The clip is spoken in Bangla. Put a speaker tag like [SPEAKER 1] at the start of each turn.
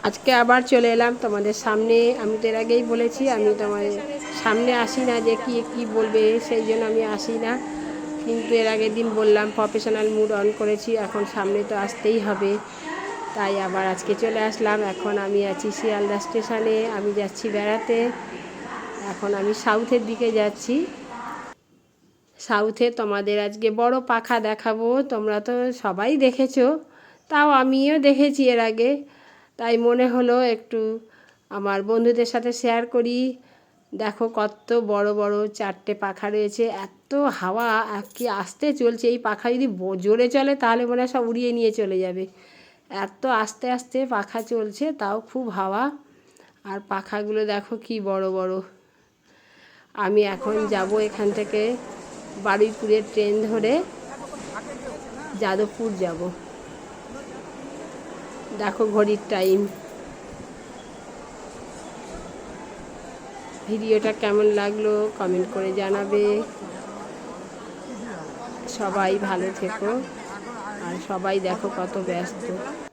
[SPEAKER 1] আজকে আবার চলে এলাম তোমাদের সামনে। আমি তো এর আগেই বলেছি আমি তোমাদের সামনে আসি না, যে কি কি বলবে সেই জন্য আমি আসি না। কিন্তু এর আগের দিন বললাম প্রফেশনাল মুড অন করেছি, এখন সামনে তো আসতেই হবে, তাই আবার আজকে চলে আসলাম। এখন আমি আছি শিয়ালদা স্টেশনে, আমি যাচ্ছি বেড়াতে। এখন আমি সাউথের দিকে যাচ্ছি। সাউথে তোমাদের আজকে বড় পাখা দেখাবো। তোমরা তো সবাই দেখেছো, তাও আমিও দেখেছি এর আগে, তাই মনে হলো একটু আমার বন্ধুদের সাথে শেয়ার করি। দেখো কত বড় বড় 4টে পাখা রয়েছে, এত হাওয়া কি আস্তে চলছে। এই পাখা যদি জোরে চলে তাহলে মনে হয় সব উড়িয়ে নিয়ে চলে যাবে, এত আস্তে আস্তে পাখা চলছে, তাও খুব হাওয়া। আর পাখাগুলো দেখো কি বড় বড়। আমি এখন যাব এখান থেকে বারুইপুরের ট্রেন ধরে যাদবপুর যাব। দেখো ঘড়ির টাইম। ভিডিওটা কেমন লাগলো কমেন্ট করে জানাবে। সবাই ভালো থেকো, আর সবাই দেখো কত ব্যস্ত।